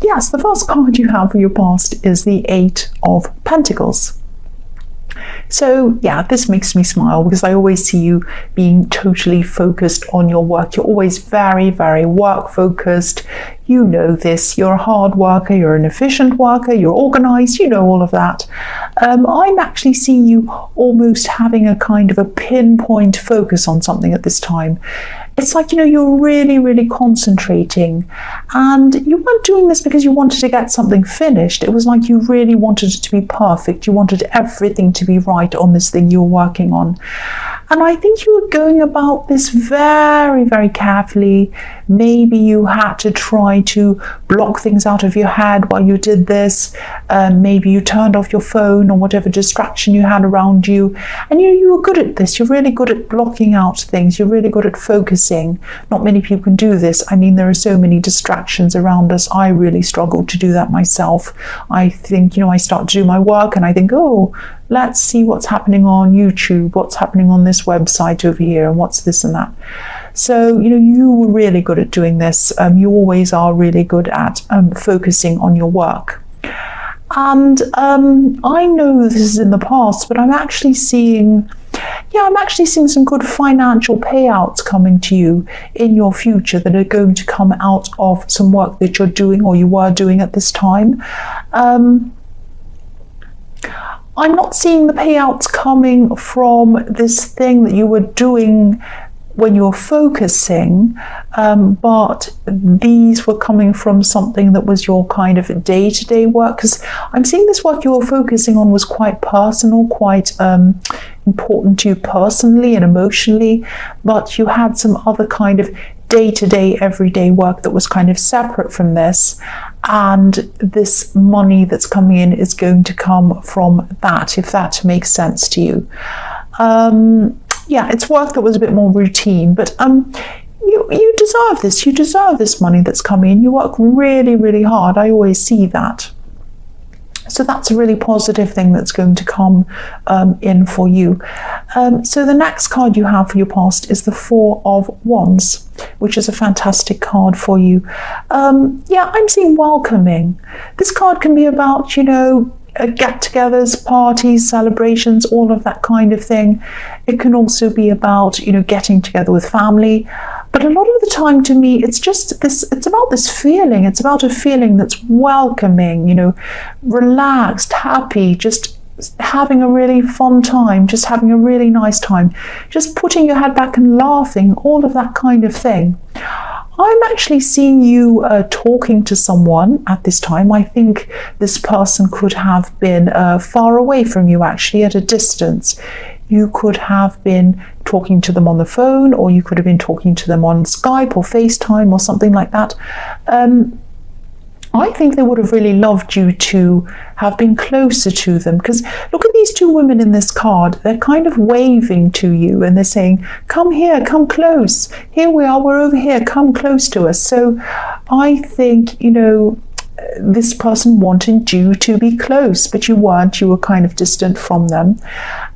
yes, the first card you have for your past is the Eight of Pentacles. So yeah, this makes me smile because I always see you being totally focused on your work. You're always very, very work focused. You know this. You're a hard worker. You're an efficient worker. You're organized. You know all of that. I'm actually seeing you almost having a kind of a pinpoint focus on something at this time. It's like, you're really, really concentrating, and you weren't doing this because you wanted to get something finished. It was like you really wanted it to be perfect. You wanted everything to be right on this thing you were working on. And I think you were going about this very, very carefully. Maybe you had to try to block things out of your head while you did this. Maybe you turned off your phone or whatever distraction you had around you. And you were good at this. You're really good at blocking out things. You're really good at focusing. Not many people can do this. I mean, there are so many distractions around us. I really struggle to do that myself. I think, I start to do my work and I think, oh, let's see what's happening on YouTube, what's happening on this website over here, and what's this and that. So, you were really good at doing this. You always are really good at focusing on your work. And I know this is in the past, but I'm actually seeing some good financial payouts coming to you in your future that are going to come out of some work that you're doing or you were doing at this time. I'm not seeing the payouts coming from this thing that you were doing when you were focusing, but these were coming from something that was your kind of day-to-day work, because I'm seeing this work you were focusing on was quite personal, quite important to you personally and emotionally, but you had some other kind of day-to-day, everyday work that was kind of separate from this, and this money that's coming in is going to come from that, if that makes sense to you. Yeah, it's work that was a bit more routine, but you deserve this. You deserve this money that's coming in. You work really, really hard. I always see that. So that's a really positive thing that's going to come in for you. So the next card you have for your past is the Four of Wands, which is a fantastic card for you. Yeah, I'm seeing welcoming. This card can be about, get-togethers, parties, celebrations, all of that kind of thing. It can also be about, getting together with family. But a lot of the time, to me, it's just this, it's about this feeling. It's about a feeling that's welcoming, relaxed, happy, just having a really fun time, just having a really nice time, just putting your head back and laughing, all of that kind of thing. I'm actually seeing you talking to someone at this time. I think this person could have been far away from you, actually, at a distance. You could have been talking to them on the phone, or you could have been talking to them on Skype or FaceTime or something like that. I think they would have really loved you to have been closer to them, because look at these two women in this card. They're kind of waving to you and they're saying, come here, come close. Here we are, we're over here, come close to us. So I think, this person wanted you to be close, but you weren't. You were kind of distant from them.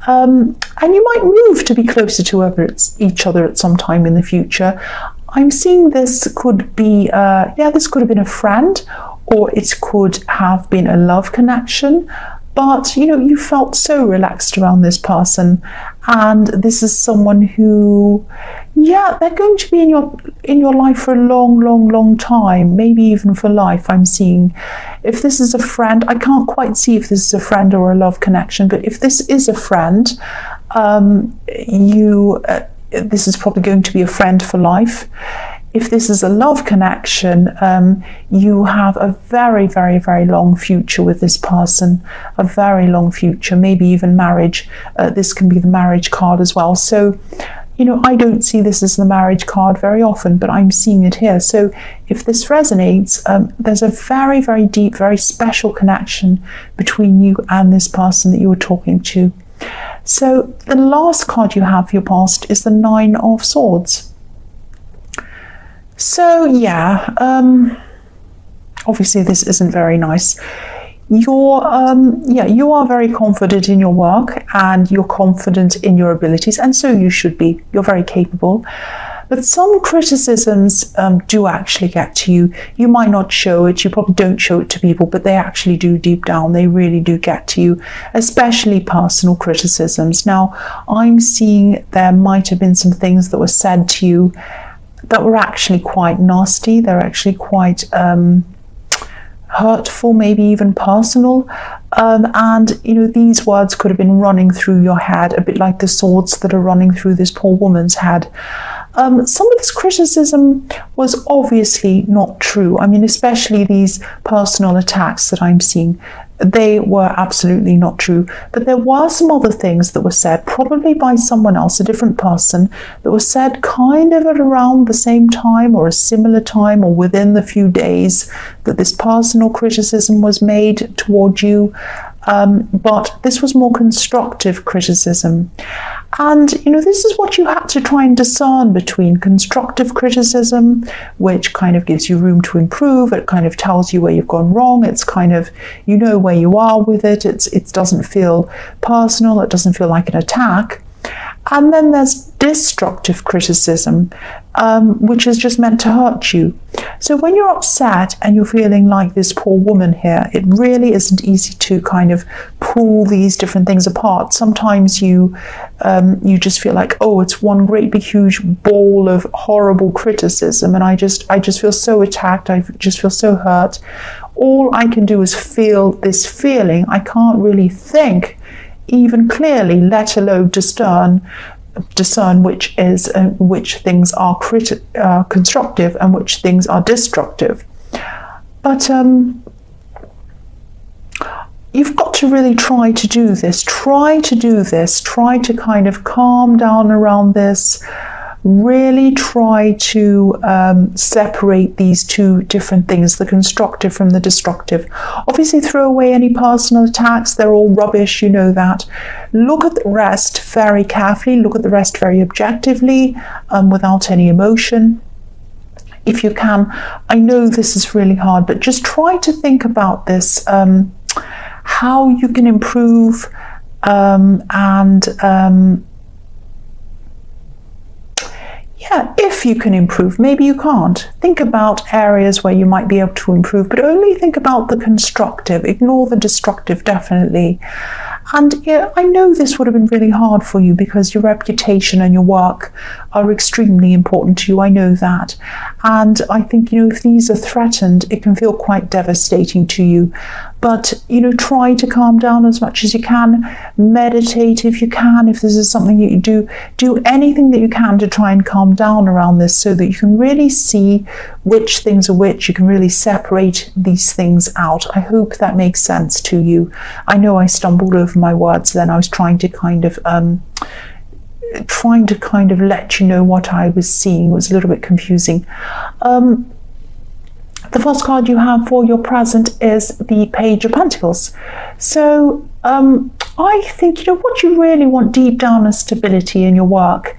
And you might move to be closer to each other at some time in the future. I'm seeing this could be, this could have been a friend, or it could have been a love connection. But, you felt so relaxed around this person. And this is someone who, they're going to be in your life for a long, long, long time, maybe even for life. I'm seeing, if this is a friend, I can't quite see if this is a friend or a love connection, but if this is a friend, this is probably going to be a friend for life. If this is a love connection, you have a very, very, very long future with this person, a very long future, maybe even marriage. This can be the marriage card as well. So, I don't see this as the marriage card very often, but I'm seeing it here. So if this resonates, there's a very, very deep, very special connection between you and this person that you were talking to. So the last card you have for your past is the Nine of Swords. So obviously this isn't very nice. You are very confident in your work and you're confident in your abilities, and so you should be. You're very capable. But some criticisms do actually get to you. You might not show it, you probably don't show it to people, but they actually do deep down. They really do get to you, especially personal criticisms. Now, I'm seeing there might have been some things that were said to you that were actually quite nasty. They're actually quite hurtful, maybe even personal. And, you know, these words could have been running through your head, a bit like the swords that are running through this poor woman's head. Some of this criticism was obviously not true. I mean, especially these personal attacks that I'm seeing, they were absolutely not true. But there were some other things that were said, probably by someone else, a different person, that were said kind of at around the same time or a similar time or within the few days that this personal criticism was made toward you. But this was more constructive criticism. And, you know, this is what you had to try and discern between constructive criticism, which kind of gives you room to improve. It kind of tells you where you've gone wrong. It's kind of, you know where you are with it. It doesn't feel personal. It doesn't feel like an attack. And then there's destructive criticism, which is just meant to hurt you. So when you're upset and you're feeling like this poor woman here, it really isn't easy to kind of pull these different things apart. Sometimes you just feel like, oh, it's one great big huge ball of horrible criticism, and I just feel so attacked. I just feel so hurt. All I can do is feel this feeling. I can't really think even clearly, let alone discern which things are constructive and which things are destructive. But you've got to really try to do this. Try to kind of calm down around this. Really try to separate these two different things, the constructive from the destructive. Obviously, throw away any personal attacks. They're all rubbish, you know that. Look at the rest very carefully. Look at the rest very objectively, without any emotion. If you can, I know this is really hard, but just try to think about this, how you can improve yeah, if you can improve. Maybe you can't. Think about areas where you might be able to improve, but only think about the constructive. Ignore the destructive, definitely. And yeah, I know this would have been really hard for you because your reputation and your work are extremely important to you. I know that. And I think, you know, if these are threatened, it can feel quite devastating to you. But, you know, try to calm down as much as you can. Meditate if you can. If this is something that you do anything that you can to try and calm down around this so that you can really see which things are which. You can really separate these things out. I hope that makes sense to you. I know I stumbled over my words then. I was trying to kind of let you know what I was seeing. It was a little bit confusing. The first card you have for your present is the Page of Pentacles. So I think, you know, what you really want deep down is stability in your work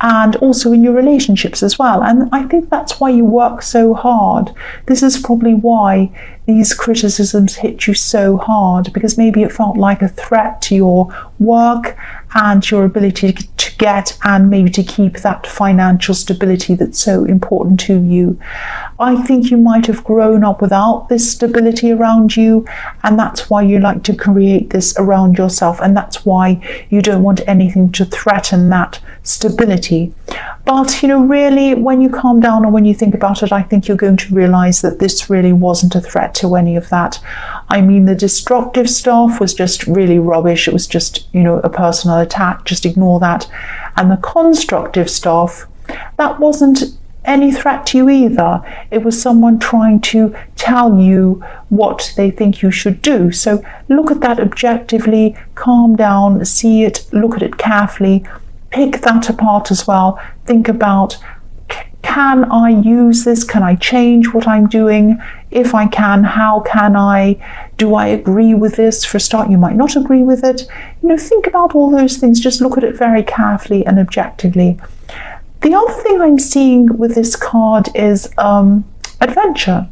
and also in your relationships as well. And I think that's why you work so hard. This is probably why these criticisms hit you so hard, because maybe it felt like a threat to your work and your ability to get and maybe to keep that financial stability that's so important to you. I think you might have grown up without this stability around you, and that's why you like to create this around yourself, and that's why you don't want anything to threaten that stability. But, you know, really, when you calm down and when you think about it, I think you're going to realize that this really wasn't a threat to any of that. I mean, the destructive stuff was just really rubbish. It was just, you know, a personal attack. Just ignore that. And the constructive stuff, that wasn't any threat to you either. It was someone trying to tell you what they think you should do. So look at that objectively, calm down, see it, look at it carefully, pick that apart as well. Think about, can I use this? Can I change what I'm doing? If I can, how can I? Do I agree with this? For a start, you might not agree with it. You know, think about all those things. Just look at it very carefully and objectively. The other thing I'm seeing with this card is adventure.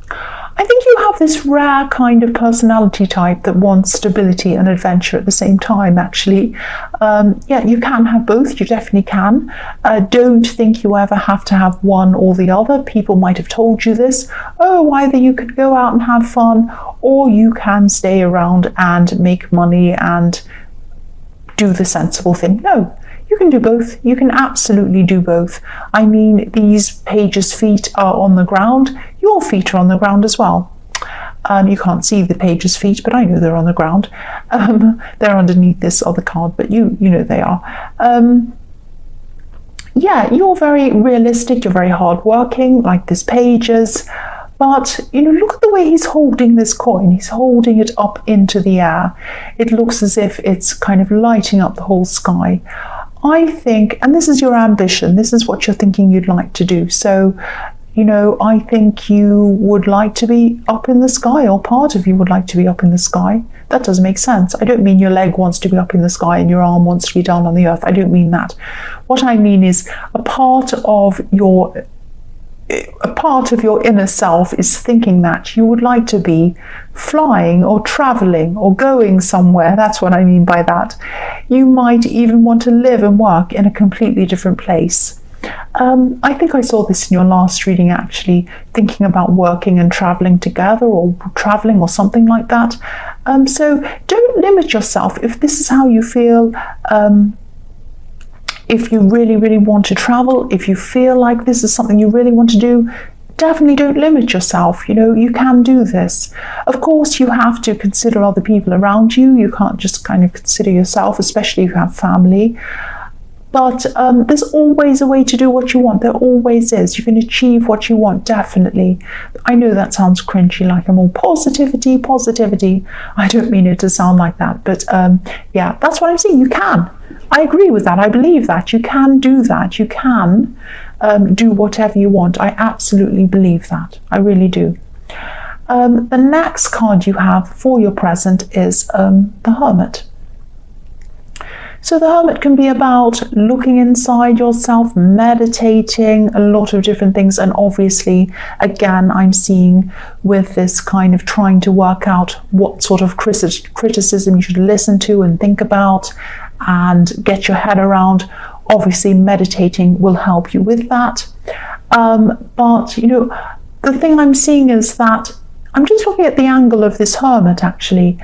I think you have have this rare kind of personality type that wants stability and adventure at the same time, actually. Yeah, you can have both, you definitely can. Don't think you ever have to have one or the other. People might have told you this. Oh, either you could go out and have fun, or you can stay around and make money and do the sensible thing. No, you can do both. You can absolutely do both. I mean, these pages' feet are on the ground. Your feet are on the ground as well. You can't see the pages' feet, but I know they're on the ground. They're underneath this other card, but you know they are. Yeah, you're very realistic. You're very hardworking, like this pages. But, you know, look at the way he's holding this coin. He's holding it up into the air. It looks as if it's kind of lighting up the whole sky. I think, and this is your ambition, this is what you're thinking you'd like to do. So, you know, I think you would like to be up in the sky, or part of you would like to be up in the sky. That doesn't make sense. I don't mean your leg wants to be up in the sky and your arm wants to be down on the earth. I don't mean that. What I mean is a part of your inner self is thinking that you would like to be flying or traveling or going somewhere. That's what I mean by that. You might even want to live and work in a completely different place. I think I saw this in your last reading, actually, thinking about working and traveling together, or traveling or something like that. So don't limit yourself if this is how you feel. If you really, really want to travel, if you feel like this is something you really want to do, definitely don't limit yourself. You know, you can do this. Of course, you have to consider other people around you. You can't just kind of consider yourself, especially if you have family. But there's always a way to do what you want. There always is. You can achieve what you want, definitely. I know that sounds cringy, like I'm all positivity. I don't mean it to sound like that. But yeah, that's what I'm saying. You can. I agree with that. I believe that. You can do that. You can do whatever you want. I absolutely believe that. I really do. The next card you have for your present is the Hermit. So the Hermit can be about looking inside yourself, meditating, a lot of different things. And obviously, again, I'm seeing with this kind of trying to work out what sort of criticism you should listen to and think about and get your head around. Obviously, meditating will help you with that. But, you know, the thing I'm seeing is that I'm just looking at the angle of this Hermit, actually.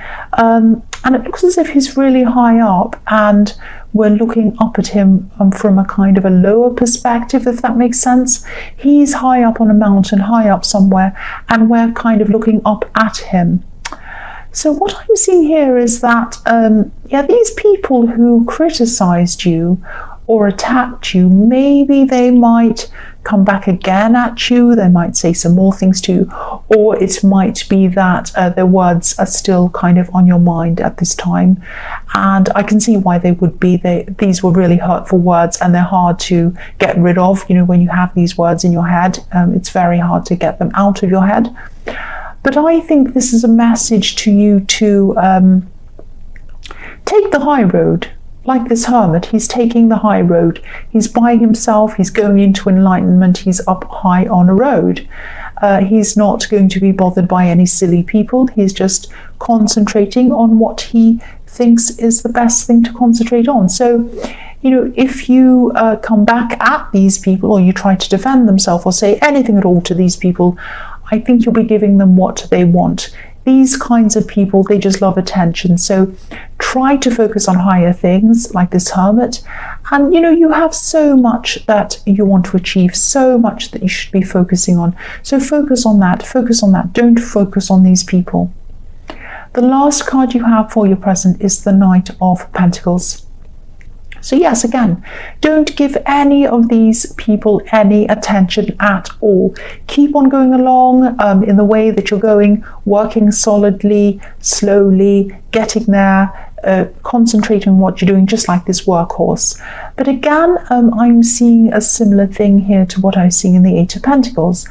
And it looks as if he's really high up and we're looking up at him from a kind of a lower perspective, if that makes sense. He's high up on a mountain, high up somewhere, and we're kind of looking up at him. So what I'm seeing here is that, yeah, these people who criticized you or attacked you, maybe they might come back again at you, they might say some more things to you, or it might be that their words are still kind of on your mind at this time. And I can see why they would be. These were really hurtful words and they're hard to get rid of. You know, when you have these words in your head, it's very hard to get them out of your head. But I think this is a message to you to take the high road. Like this Hermit, he's taking the high road. He's by himself, he's going into enlightenment, he's up high on a road. He's not going to be bothered by any silly people. He's just concentrating on what he thinks is the best thing to concentrate on. So, you know, if you come back at these people, or you try to defend themselves or say anything at all to these people, I think you'll be giving them what they want. These kinds of people, they just love attention. So try to focus on higher things like this Hermit. And, you know, you have so much that you want to achieve, so much that you should be focusing on. So focus on that. Focus on that. Don't focus on these people. The last card you have for your present is the Knight of Pentacles. So yes, again, don't give any of these people any attention at all. Keep on going along in the way that you're going, working solidly, slowly, getting there, concentrating on what you're doing, just like this workhorse. But again, I'm seeing a similar thing here to what I was seeing in the Eight of Pentacles.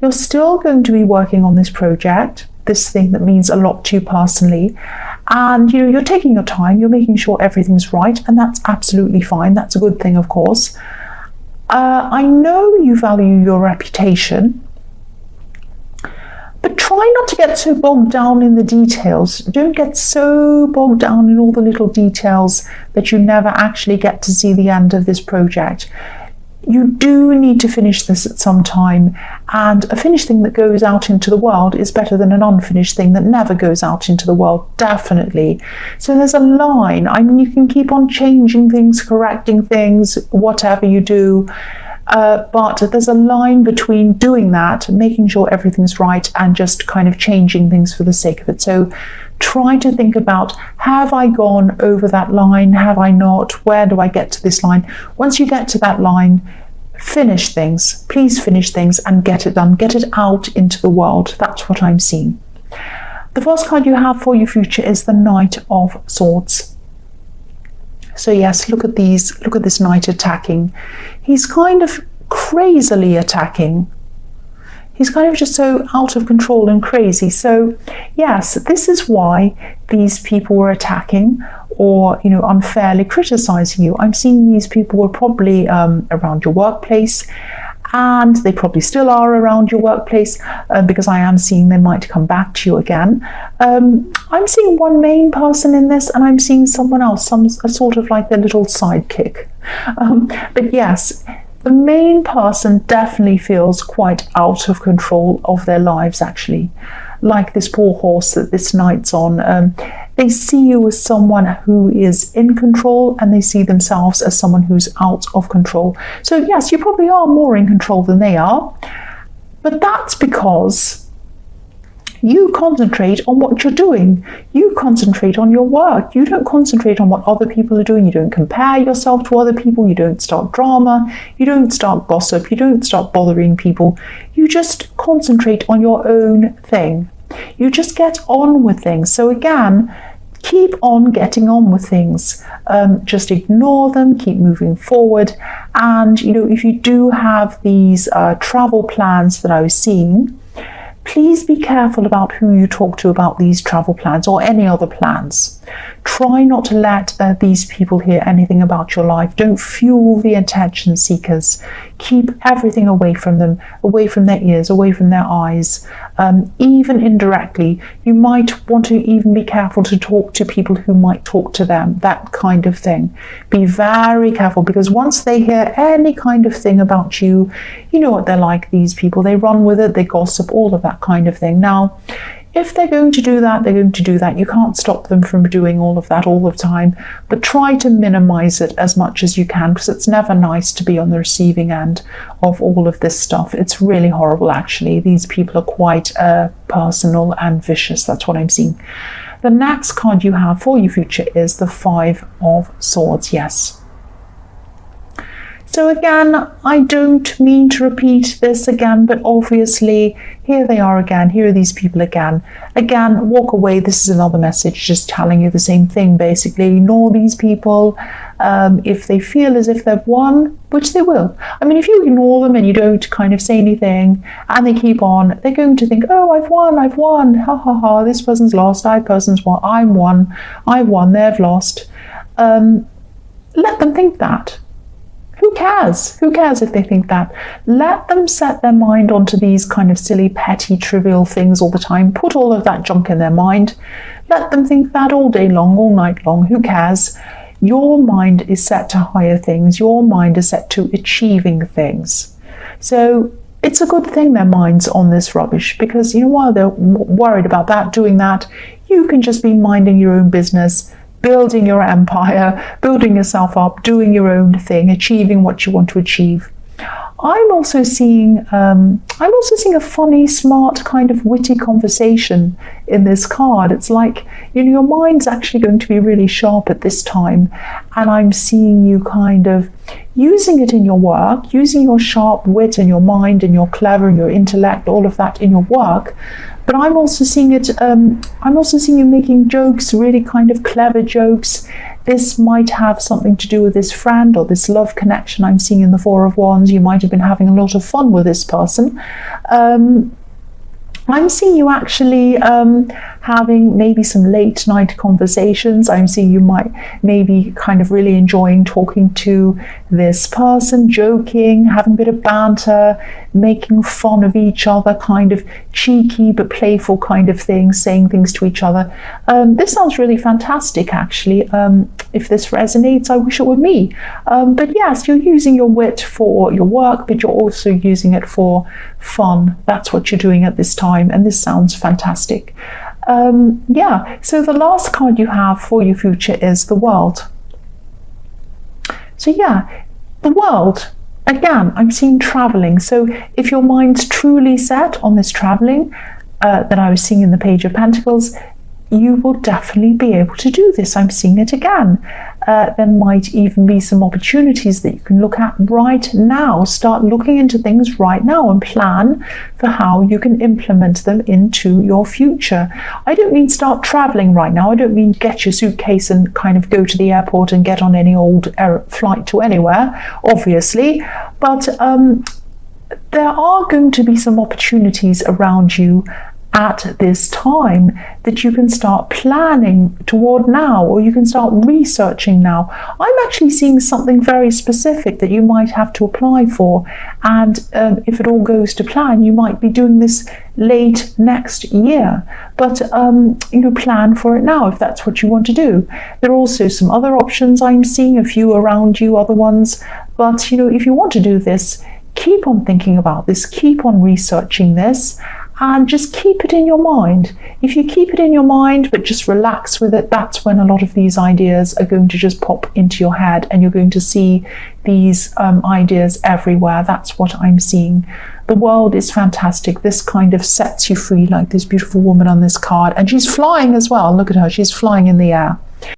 You're still going to be working on this project, this thing that means a lot to you personally. And you know, you're taking your time, you're making sure everything's right, and that's absolutely fine. That's a good thing, of course. I know you value your reputation, but try try not to get so bogged down in the details. Don't get so bogged down in all the little details that you never actually get to see the end of this project. You do need to finish this at some time, and a finished thing that goes out into the world is better than an unfinished thing that never goes out into the world, definitely. So there's a line. I mean, you can keep on changing things, correcting things, whatever you do, but there's a line between doing that, making sure everything's right, and just kind of changing things for the sake of it. So try to think about, have I gone over that line? Have I not? Where do I get to this line? Once you get to that line, finish things. Please finish things and get it done. Get it out into the world. That's what I'm seeing. The first card you have for your future is the Knight of Swords. So yes, look at these. Look at this knight attacking. He's kind of crazily attacking. He's kind of just so out of control and crazy. So yes, this is why these people were attacking or, you know, unfairly criticizing you. I'm seeing these people were probably around your workplace, and they probably still are around your workplace, because I am seeing they might come back to you again. I'm seeing one main person in this, and I'm seeing someone else, a sort of like their little sidekick. But yes, the main person definitely feels quite out of control of their lives, actually. Like this poor horse that this knight's on. They see you as someone who is in control, and they see themselves as someone who's out of control. So yes, you probably are more in control than they are, but that's because you concentrate on what you're doing. You concentrate on your work. You don't concentrate on what other people are doing. You don't compare yourself to other people. You don't start drama. You don't start gossip. You don't start bothering people. You just concentrate on your own thing. You just get on with things. So again, keep on getting on with things. Just ignore them, keep moving forward. And, you know, if you do have these travel plans that I was seeing, please be careful about who you talk to about these travel plans or any other plans. Try not to let these people hear anything about your life. Don't fuel the attention seekers. Keep everything away from them, away from their ears, away from their eyes. Even indirectly, you might want to even be careful to talk to people who might talk to them, that kind of thing. Be very careful, because once they hear any kind of thing about you, you know what they're like, these people. They run with it, they gossip, all of that kind of thing. Now, if they're going to do that, they're going to do that. You can't stop them from doing all of that all the time, but try to minimize it as much as you can, because it's never nice to be on the receiving end of all of this stuff. It's really horrible, actually. These people are quite personal and vicious. That's what I'm seeing. The next card you have for your future is the Five of Swords. Yes. So again, I don't mean to repeat this again, but obviously here they are again. Here are these people again. Again, walk away. This is another message just telling you the same thing, basically. Ignore these people. If they feel as if they've won, which they will. I mean, if you ignore them and you don't kind of say anything and they keep on, they're going to think, oh, I've won, ha ha ha, this person's lost, I person's won, I've won, they've lost. Let them think that. Who cares? Who cares if they think that? Let them set their mind onto these kind of silly, petty, trivial things all the time. Put all of that junk in their mind. Let them think that all day long, all night long. Who cares? Your mind is set to higher things. Your mind is set to achieving things. So it's a good thing their mind's on this rubbish, because, you know, while they're worried about that, doing that, you can just be minding your own business, building your empire, building yourself up, doing your own thing, achieving what you want to achieve. I'm also seeing a funny, smart, kind of witty conversation in this card. It's like, you know, your mind's actually going to be really sharp at this time, and I'm seeing you kind of using it in your work, using your sharp wit and your mind and your clever and your intellect, all of that in your work. But I'm also seeing it, I'm also seeing you making jokes, really kind of clever jokes. This might have something to do with this friend or this love connection I'm seeing in the Four of Wands. You might have been having a lot of fun with this person. I'm seeing you actually having maybe some late night conversations. I'm seeing you might maybe kind of really enjoying talking to this person, joking, having a bit of banter, making fun of each other, kind of cheeky but playful kind of thing, saying things to each other. This sounds really fantastic, actually. If this resonates, I wish it were me. But yes, you're using your wit for your work, but you're also using it for fun. That's what you're doing at this time, and this sounds fantastic. Yeah, so the last card you have for your future is the World. So yeah, the World, again, I'm seeing traveling. So if your mind's truly set on this traveling that I was seeing in the Page of Pentacles, you will definitely be able to do this. I'm seeing it again. There might even be some opportunities that you can look at right now. Start looking into things right now and plan for how you can implement them into your future. I don't mean start traveling right now. I don't mean get your suitcase and kind of go to the airport and get on any old flight to anywhere, obviously. But there are going to be some opportunities around you at this time that you can start planning toward now, or you can start researching now. I'm actually seeing something very specific that you might have to apply for, and if it all goes to plan, you might be doing this late next year, but plan for it now if that's what you want to do. There are also some other options. I'm seeing a few around you, other ones, but if you want to do this, keep on thinking about this, keep on researching this, and just keep it in your mind. If you keep it in your mind but just relax with it, that's when a lot of these ideas are going to just pop into your head, and you're going to see these ideas everywhere. That's what I'm seeing. The World is fantastic. This kind of sets you free, like this beautiful woman on this card, and she's flying as well. Look at her, she's flying in the air.